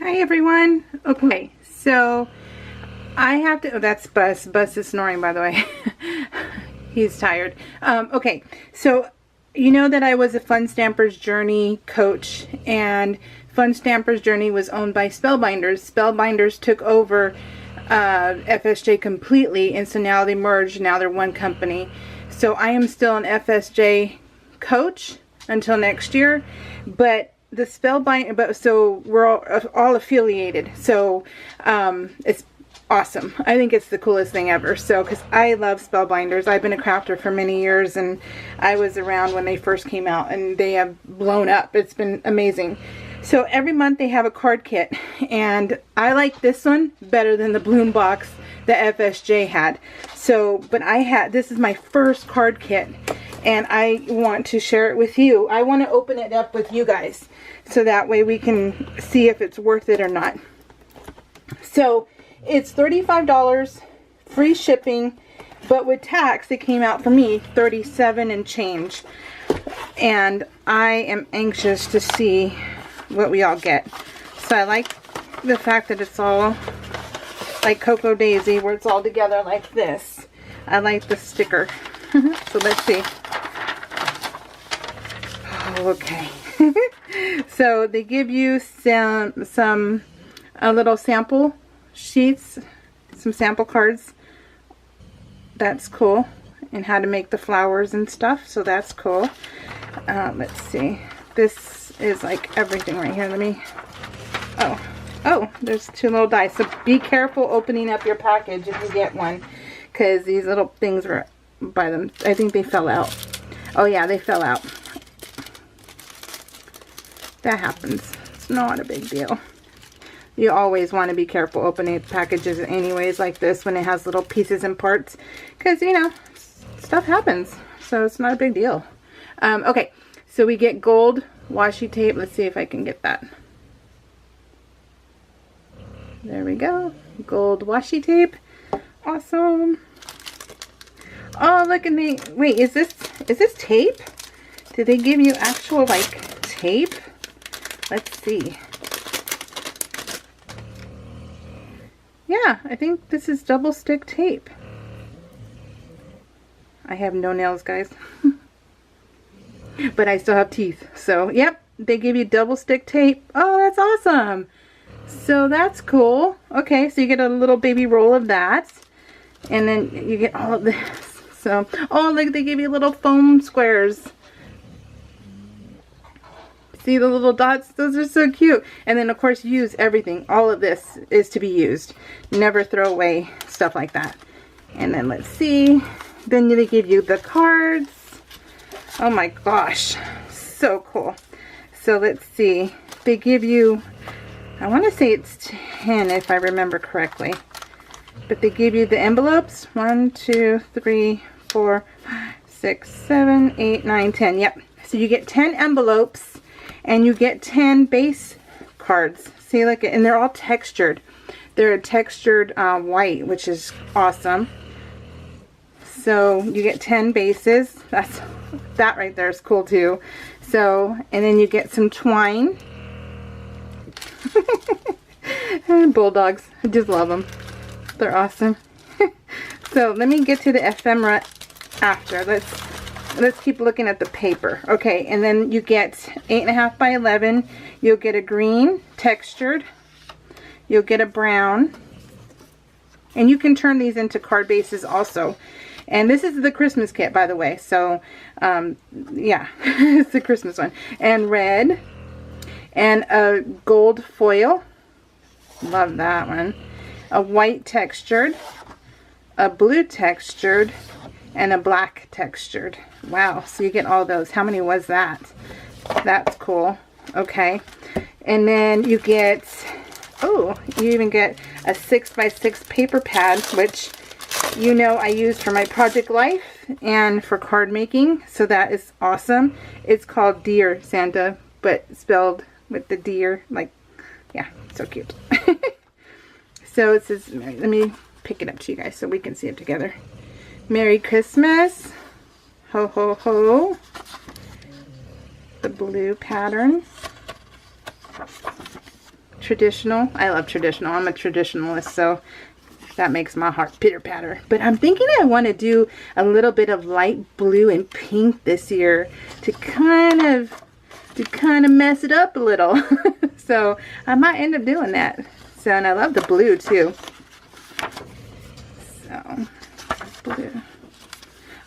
Hi everyone. Okay, so I have to, oh that's Buzz. Buzz is snoring, by the way. He's tired. Okay, so you know that I was a Fun Stampers Journey coach, and Fun Stampers Journey was owned by Spellbinders. Spellbinders took over FSJ completely, and so now they merged. Now they're one company. So I am still an FSJ coach until next year, but the Spellbinder, so we're all affiliated. So it's awesome. I think it's the coolest thing ever. So, because I love Spellbinders. I've been a crafter for many years, and I was around when they first came out, and they have blown up. It's been amazing. So every month they have a card kit, and I like this one better than the bloom box that FSJ had. So, but this is my first card kit, and I want to share it with you. I want to open it up with you guys, so that way we can see if it's worth it or not. So it's $35, free shipping, but with tax it came out for me $37 and change. And I am anxious to see what we all get. So I like the fact that it's all like Cocoa Daisy, where it's all together like this. I like the sticker. So let's see. Okay. So they give you some little sample sheets, some sample cards. That's cool. And how to make the flowers and stuff. So that's cool. Let's see. This is like everything right here. Let me, oh, there's two little dice. So be careful opening up your package if you get one, because these little things were by them. I think they fell out. Oh yeah, they fell out. That happens. It's not a big deal. You always want to be careful opening packages anyways like this when it has little pieces and parts, because you know, stuff happens. So it's not a big deal. Okay, so we get gold washi tape. Let's see if I can get that. There we go. Gold washi tape. Awesome. Oh, look at me. Wait, is this tape? Did they give you actual like tape? Let's see. Yeah, I think this is double stick tape. I have no nails, guys. But I still have teeth. So, yep, they give you double stick tape. Oh, that's awesome. So that's cool. Okay, so you get a little baby roll of that. And then you get all of this. So, oh, look, they give you little foam squares. See the little dots? Those are so cute. And then, of course, use everything. All of this is to be used. Never throw away stuff like that. And then, let's see. Then they give you the cards. Oh my gosh, so cool. So let's see, they give you, I want to say it's 10 if I remember correctly, but they give you the envelopes, 1, 2, 3, 4, 6, 7, 8, 9, 10, yep. So you get 10 envelopes, and you get 10 base cards. See, look, and they're all textured. They're a textured white, which is awesome. So you get 10 bases. That right there is cool too. So, and then you get some twine. Bulldogs, I just love them. They're awesome. So let me get to the ephemera after. Let's keep looking at the paper. Okay, and then you get 8.5 by 11. You'll get a green textured. You'll get a brown. And you can turn these into card bases also. And this is the Christmas kit, by the way. So, yeah, it's the Christmas one. And red. And a gold foil. Love that one. A white textured. A blue textured. And a black textured. Wow, so you get all those. How many was that? That's cool. Okay. And then you get, oh, you even get a 6 by 6 paper pad, which you know I used for my project life and for card making, so that is awesome. It's called Dear Santa, but spelled with the deer, like, yeah, so cute. So it says, let me pick it up to you guys so we can see it together. Merry Christmas, ho ho ho. The blue pattern. traditional. I love traditional. I'm a traditionalist, so that makes my heart pitter patter. But I'm thinking I want to do a little bit of light blue and pink this year to kind of mess it up a little. So I might end up doing that. So, and I love the blue too. So blue.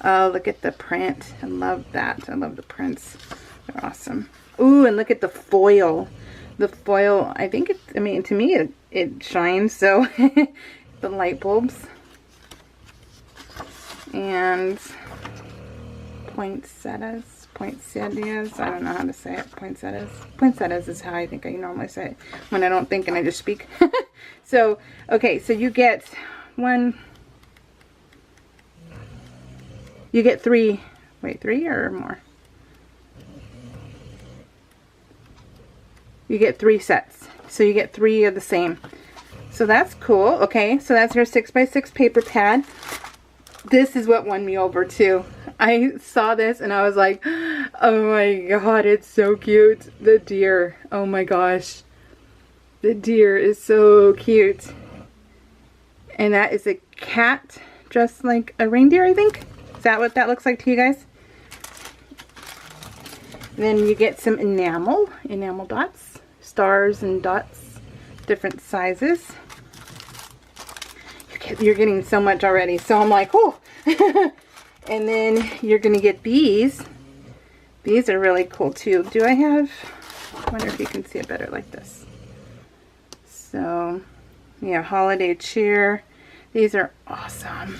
Oh, look at the print. I love that. I love the prints. They're awesome. Ooh, and look at the foil. The foil, I think I mean, to me it shines, so the light bulbs. And poinsettias, I don't know how to say it. Poinsettias is how I think I normally say it when I don't think and I just speak. So, okay, so you get three, wait, 3 or more? You get 3 sets. So you get 3 of the same. So that's cool. Okay, so that's your 6x6 paper pad. This is what won me over too. I saw this and I was like, oh my god, it's so cute. The deer. Oh my gosh. The deer is so cute. And that is a cat dressed like a reindeer, I think. Is that what that looks like to you guys? Then you get some enamel dots, stars and dots, different sizes. You're getting so much already, so I'm like, oh. And then you're gonna get these. These are really cool too. I wonder if you can see it better like this. So, yeah, holiday cheer. These are awesome.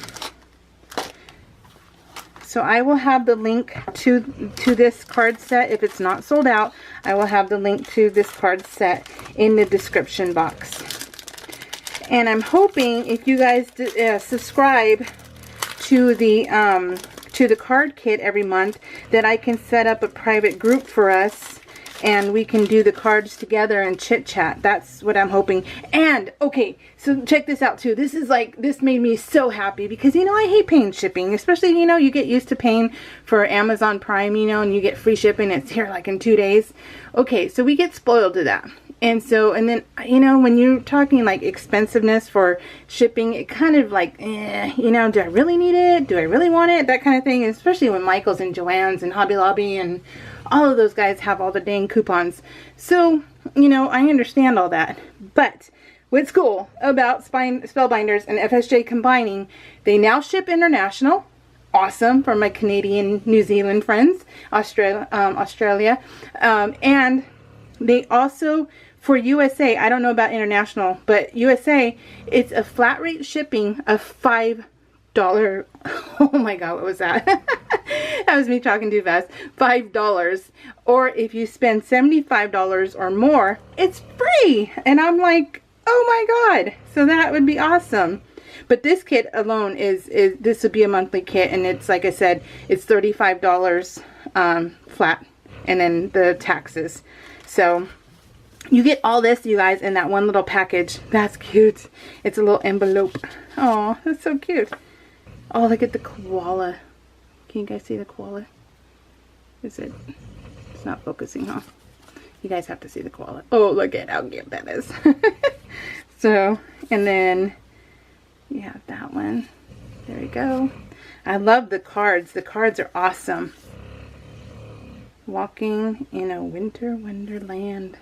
So I will have the link to this card set. If it's not sold out, I will have the link to this card set in the description box. And I'm hoping if you guys subscribe to the card kit every month, that I can set up a private group for us and we can do the cards together and chit chat. That's what I'm hoping. And okay, so check this out too. This made me so happy because, you know, I hate paying shipping, especially, you know, you get used to paying for Amazon Prime, you know, and you get free shipping. It's here like in 2 days. Okay, so we get spoiled to that. And so, and then, you know, when you're talking like expensiveness for shipping, it kind of like, you know, do I really need it? Do I really want it? That kind of thing. And especially when Michael's and Joann's and Hobby Lobby and all of those guys have all the dang coupons. So, you know, I understand all that. But what's cool about Spellbinders and FSJ combining, they now ship international. Awesome for my Canadian, New Zealand friends, Australia. And they also, for USA, I don't know about international, but USA, it's a flat rate shipping of $5. Oh my god, what was that? That was me talking too fast. $5. Or if you spend $75 or more, it's free. And I'm like, oh my god. So that would be awesome. But this kit alone this would be a monthly kit, and it's, like I said, it's $35 flat, and then the taxes. So you get all this, you guys, in that one little package. That's cute. It's a little envelope. Oh, that's so cute. Oh, look at the koala. Can you guys see the koala? It's not focusing, huh? You guys have to see the koala. Oh, look at how cute that is. So, and then you have that one. There we go. I love the cards. The cards are awesome. Walking in a winter wonderland.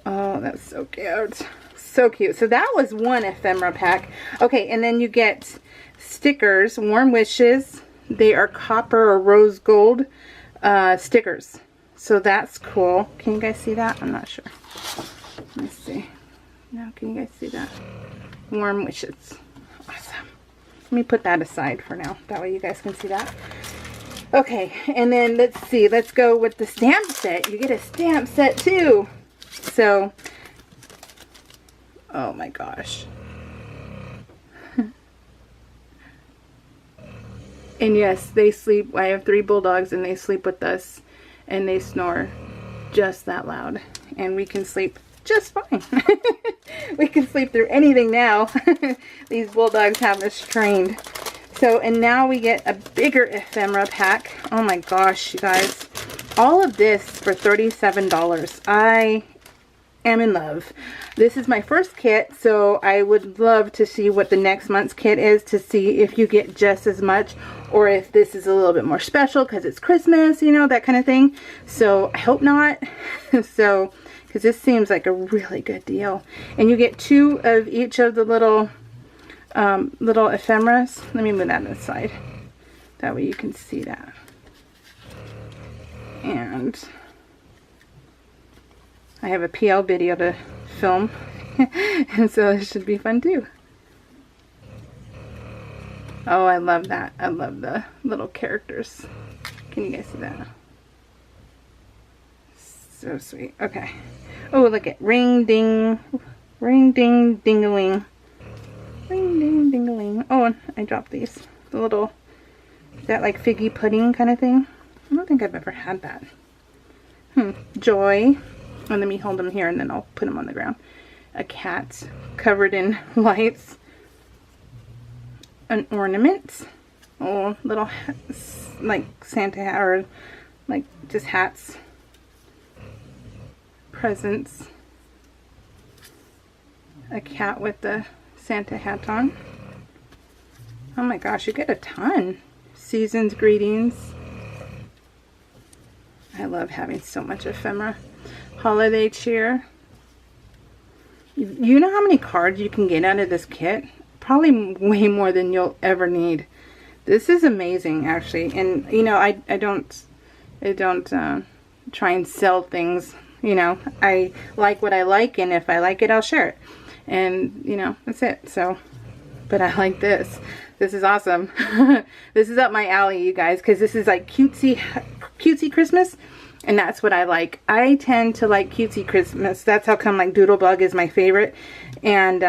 Oh, that's so cute. So cute. So that was one ephemera pack. Okay, and then you get stickers, warm wishes. They are copper or rose gold stickers. So that's cool. Can you guys see that? I'm not sure. Let me see. Now, can you guys see that? Warm wishes. Awesome. Let me put that aside for now. That way you guys can see that. Okay, and then let's see. Let's go with the stamp set. You get a stamp set too. So, oh my gosh. And yes, they sleep. I have 3 bulldogs and they sleep with us and they snore just that loud. And we can sleep just fine. We can sleep through anything now. These bulldogs have us trained. So, and now we get a bigger ephemera pack. Oh my gosh, you guys. All of this for $37. am in love. This is my first kit, so I would love to see what the next month's kit is, to see if you get just as much or if this is a little bit more special because it's Christmas, you know, that kind of thing. So I hope not. So, because this seems like a really good deal. And you get 2 of each of the little ephemeras. Let me move that aside. That way you can see that. And I have a PL video to film. And so this should be fun too. Oh, I love that. I love the little characters. Can you guys see that? So sweet. Okay. Oh, look at ring ding. Ring ding dingaling. Ring ding dingaling. Oh, and I dropped these. The little, is that like figgy pudding kind of thing? I don't think I've ever had that. Joy. And let me hold them here and then I'll put them on the ground. A cat covered in lights. An ornament. Oh, little hats, like Santa hat, or like just hats. Presents. A cat with the Santa hat on. Oh my gosh, you get a ton. Season's greetings. I love having so much ephemera. Holiday cheer. You know how many cards you can get out of this kit? Probably way more than you'll ever need. This is amazing, actually. And you know, I don't try and sell things. You know, I like what I like, and if I like it, I'll share it. And you know, that's it. So, but I like this. This is awesome. This is up my alley, you guys, because this is like cutesy Christmas. And that's what I like. I tend to like cutesy Christmas. That's how come like Doodlebug is my favorite. And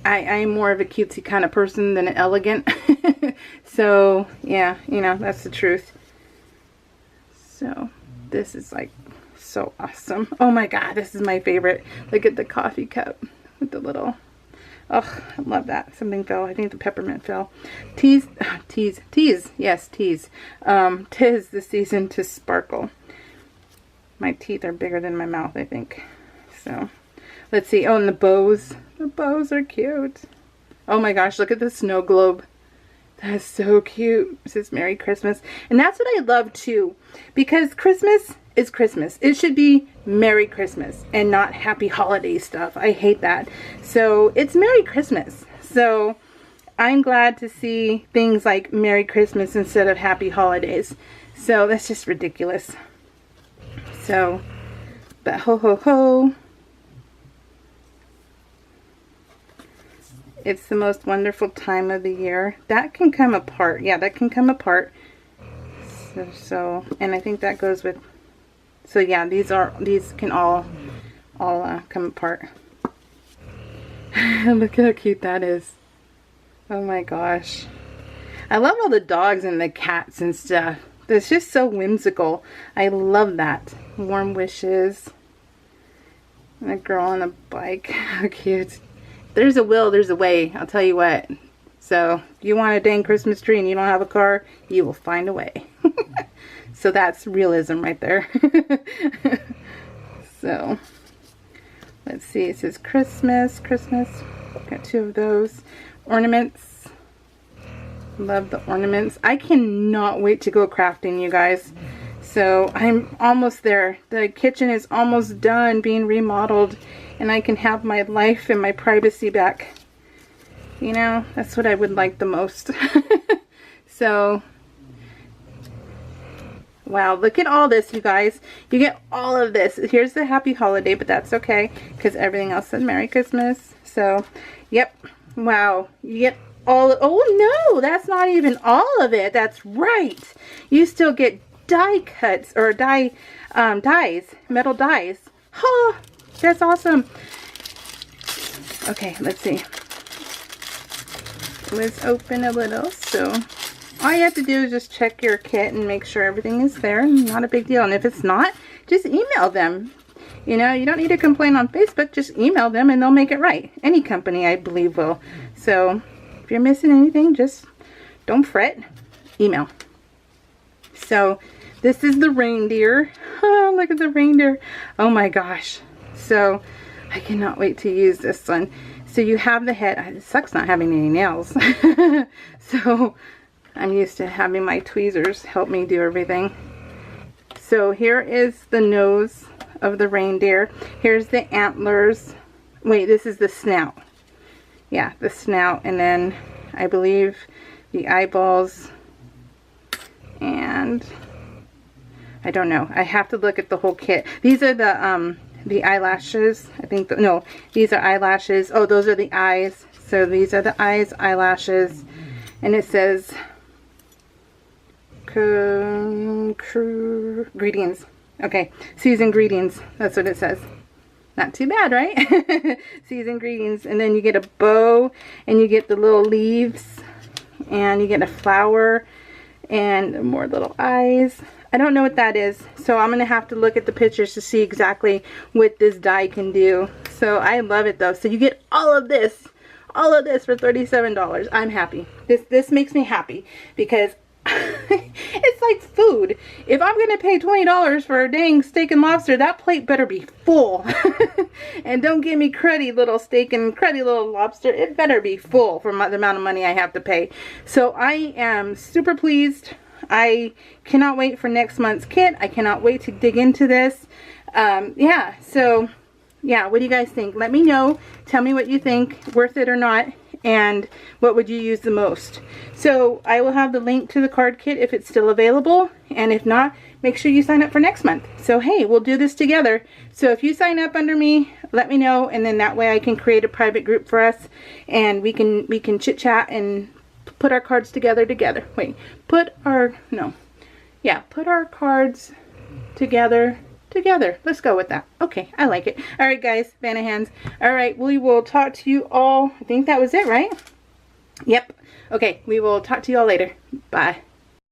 I'm more of a cutesy kind of person than an elegant. So yeah, you know, that's the truth. So this is like so awesome. Oh my god, this is my favorite. Look at the coffee cup with the little, oh, I love that. Something fell. I think the peppermint fell. Tease. Yes, tease. 'Tis the season to sparkle. My teeth are bigger than my mouth, I think. So, let's see. Oh, and the bows. The bows are cute. Oh my gosh, look at the snow globe. That's so cute. It says Merry Christmas. And that's what I love too. Because Christmas is Christmas. It should be Merry Christmas and not Happy Holiday stuff. I hate that. So, it's Merry Christmas. So, I'm glad to see things like Merry Christmas instead of Happy Holidays. So, that's just ridiculous. So, but ho ho ho. It's the most wonderful time of the year. That can come apart. Yeah, that can come apart. So and I think that goes with, so yeah, these can all come apart. Look how cute that is. Oh my gosh. I love all the dogs and the cats and stuff. It's just so whimsical. I love that. Warm wishes. And a girl on a bike. How cute. There's a will, there's a way. I'll tell you what. So, if you want a dang Christmas tree and you don't have a car, you will find a way. So that's realism right there. So, let's see. It says Christmas. Got 2 of those. Ornaments. Love the ornaments. I cannot wait to go crafting, you guys. So I'm almost there. The kitchen is almost done being remodeled, and I can have my life and my privacy back. You know, that's what I would like the most. So, wow, look at all this, you guys. You get all of this. Here's the Happy Holiday, but that's okay because everything else said Merry Christmas. So, yep. Wow, you get all, oh no, that's not even all of it. That's right. You still get die cuts or dies, metal dies. Oh, that's awesome. Okay, let's see. Let's open a little. So all you have to do is just check your kit and make sure everything is there. Not a big deal. And if it's not, just email them. You know, you don't need to complain on Facebook. Just email them and they'll make it right. Any company, I believe, will. So if you're missing anything, just don't fret. Email. So this is the reindeer. Oh, look at the reindeer. Oh my gosh. So I cannot wait to use this one. So you have the head. It sucks not having any nails. So I'm used to having my tweezers help me do everything. So here is the nose of the reindeer. Here's the antlers. Wait, this is the snout. Yeah, the snout, and then I believe the eyeballs, and I don't know. I have to look at the whole kit. These are the eyelashes. I think no, these are eyelashes. Oh, those are the eyes. So these are the eyes, eyelashes, and it says greetings. Okay, season greetings. That's what it says. Not too bad, right? Season greetings. And then you get a bow, and you get the little leaves, and you get a flower, and more little eyes. I don't know what that is, so I'm going to have to look at the pictures to see exactly what this die can do. So I love it though. So you get all of this for $37. I'm happy. This makes me happy because it's like food. If I'm gonna pay $20 for a dang steak and lobster, that plate better be full. And don't give me cruddy little steak and cruddy little lobster. It better be full for the amount of money I have to pay. So I am super pleased. I cannot wait for next month's kit. I cannot wait to dig into this. Yeah, so yeah, what do you guys think? Let me know. Tell me what you think, worth it or not, and what would you use the most. So I will have the link to the card kit if it's still available, and if not, make sure you sign up for next month. So hey, we'll do this together. So if you sign up under me, let me know, and then that way I can create a private group for us, and we can chit chat and put our cards together. Wait, put our cards together. Let's go with that. Okay, I like it. All right, guys, Vanahans. All right, we will talk to you all. I think that was it, right? Yep. Okay, we will talk to you all later. Bye.